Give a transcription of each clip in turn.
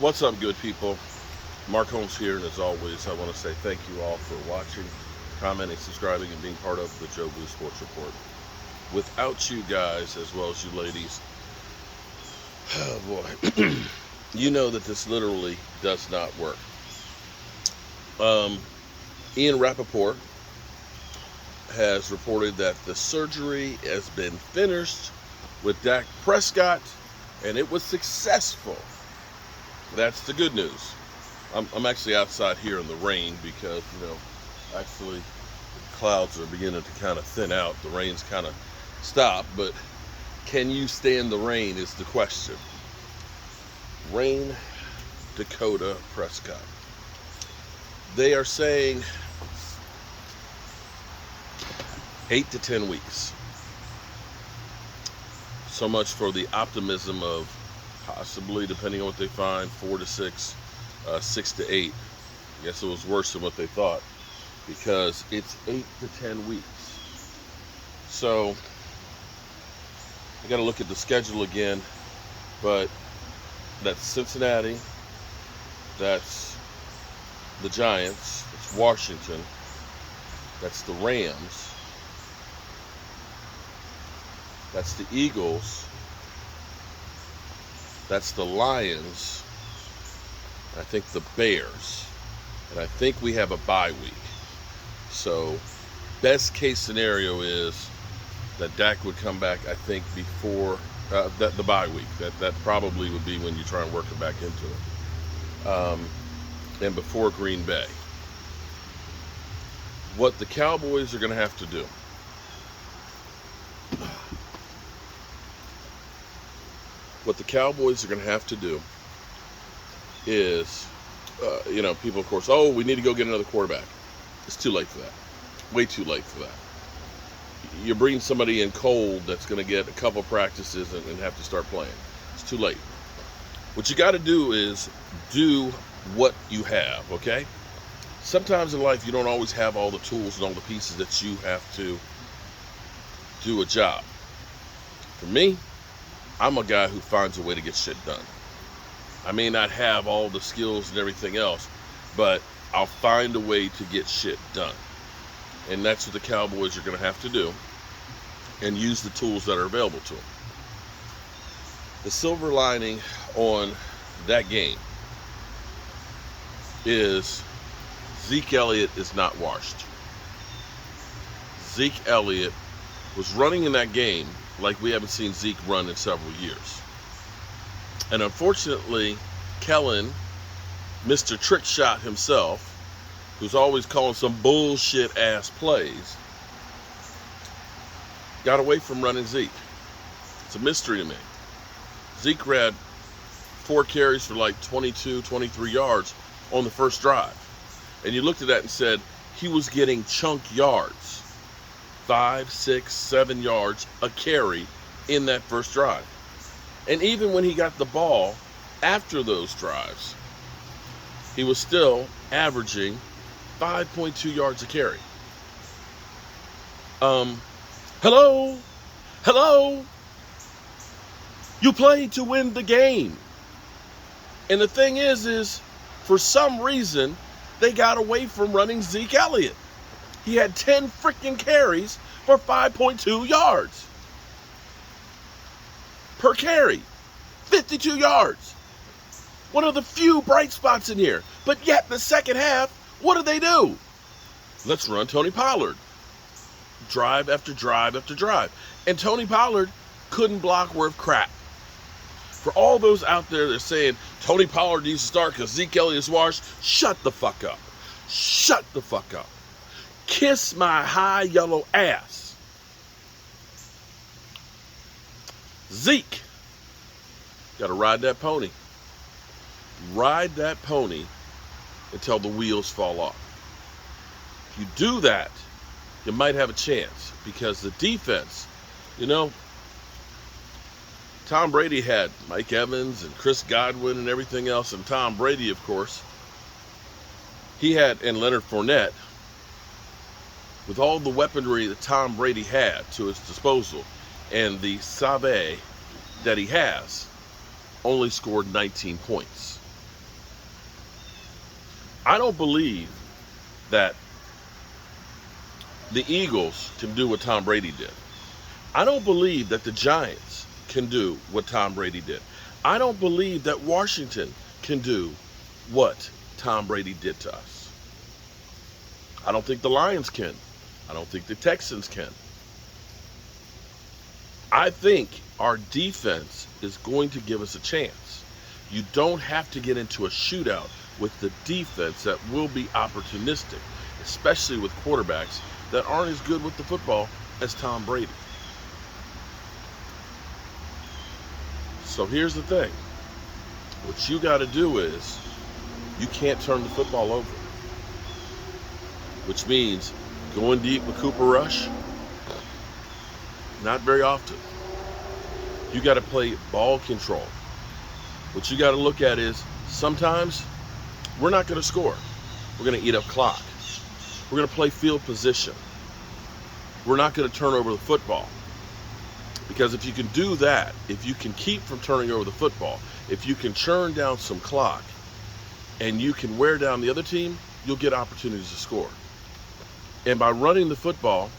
What's up, good people? Mark Holmes here, and as always, I want to say thank you all for watching, commenting, subscribing, and being part of the Joe Blue Sports Report. Without you guys, as well as you ladies, oh boy, you know that this literally does not work. Ian Rappaport has reported that the surgery has been finished with Dak Prescott, and it was successful. That's the good news. I'm actually outside here in the rain because, actually the clouds are beginning to kind of thin out. The rain's kind of stopped, but can you stand the rain is the question. Rain, Dakota Prescott. They are saying 8 to 10 weeks. So much for the optimism of possibly, depending on what they find, 4 to 6, 6 to 8. I guess it was worse than what they thought because it's 8 to 10 weeks. So I got to look at the schedule again, but that's Cincinnati, that's the Giants, it's Washington, that's the Rams, that's the Eagles, that's the Lions, I think the Bears, and I think we have a bye week. So best case scenario is that Dak would come back, I think, before the bye week. That probably would be when you try and work him back into it. And before Green Bay. What the Cowboys are going to have to do is, people, of course, we need to go get another quarterback. It's too late for that. Way too late for that. You're bringing somebody in cold that's going to get a couple practices and have to start playing. It's too late. What you got to do is do what you have, okay? Sometimes in life you don't always have all the tools and all the pieces that you have to do a job. For me, I'm a guy who finds a way to get shit done. I may not have all the skills and everything else, but I'll find a way to get shit done. And that's what the Cowboys are going to have to do, and use the tools that are available to them. The silver lining on that game is Zeke Elliott is not washed. Zeke Elliott was running in that game like we haven't seen Zeke run in several years. And unfortunately, Kellen, Mr. Trick Shot himself, who's always calling some bullshit ass plays, got away from running Zeke. It's a mystery to me. Zeke had 4 carries for like 22, 23 yards on the first drive. And you looked at that and said he was getting chunk yards, 5, 6, 7 yards a carry in that first drive. And even when he got the ball after those drives, he was still averaging 5.2 yards a carry. Hello? You played to win the game. And the thing is for some reason, they got away from running Zeke Elliott. He had 10 freaking carries for 5.2 yards per carry. 52 yards. One of the few bright spots in here. But yet, the second half, what do? Let's run Tony Pollard. Drive after drive after drive. And Tony Pollard couldn't block worth crap. For all those out there that are saying Tony Pollard needs to start because Zeke Elliott's washed, shut the fuck up. Shut the fuck up. Kiss my high yellow ass. Zeke, gotta ride that pony. Ride that pony until the wheels fall off. If you do that, you might have a chance because the defense, Tom Brady had Mike Evans and Chris Godwin and everything else, and Tom Brady, of course, he had, and Leonard Fournette, with all the weaponry that Tom Brady had to his disposal and the savvy that he has, only scored 19 points. I don't believe that the Eagles can do what Tom Brady did. I don't believe that the Giants can do what Tom Brady did. I don't believe that Washington can do what Tom Brady did to us. I don't think the Lions can. I don't think the Texans can. I think our defense is going to give us a chance. You don't have to get into a shootout with the defense that will be opportunistic, especially with quarterbacks that aren't as good with the football as Tom Brady. So here's the thing. What you got to do is you can't turn the football over, which means going deep with Cooper Rush, not very often. You got to play ball control. What you got to look at is sometimes we're not going to score. We're going to eat up clock. We're going to play field position. We're not going to turn over the football. Because if you can do that, if you can keep from turning over the football, if you can churn down some clock and you can wear down the other team, you'll get opportunities to score. And by running the football,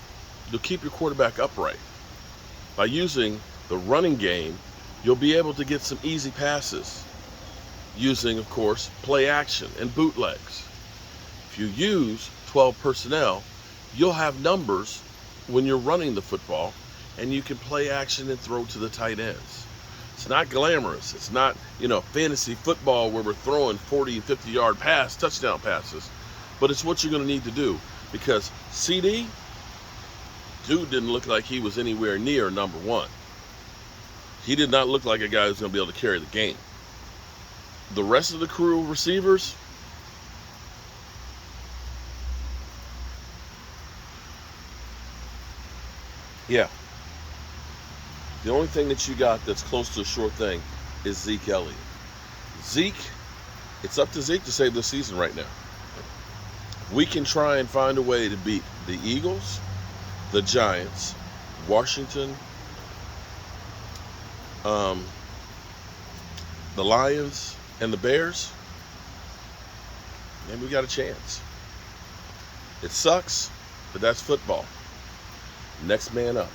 you'll keep your quarterback upright. By using the running game, you'll be able to get some easy passes using, of course, play action and bootlegs. If you use 12 personnel, you'll have numbers when you're running the football, and you can play action and throw to the tight ends. It's not glamorous. It's not, fantasy football where we're throwing 40 and 50-yard touchdown passes, but it's what you're going to need to do, because CD, dude didn't look like he was anywhere near number one. He did not look like a guy who's going to be able to carry the game. The rest of the crew of receivers, yeah. The only thing that you got that's close to a sure thing is Zeke Elliott. Zeke, it's up to Zeke to save this season right now. We can try and find a way to beat the Eagles, the Giants, Washington, the Lions, and the Bears. Maybe we got a chance. It sucks, but that's football. Next man up.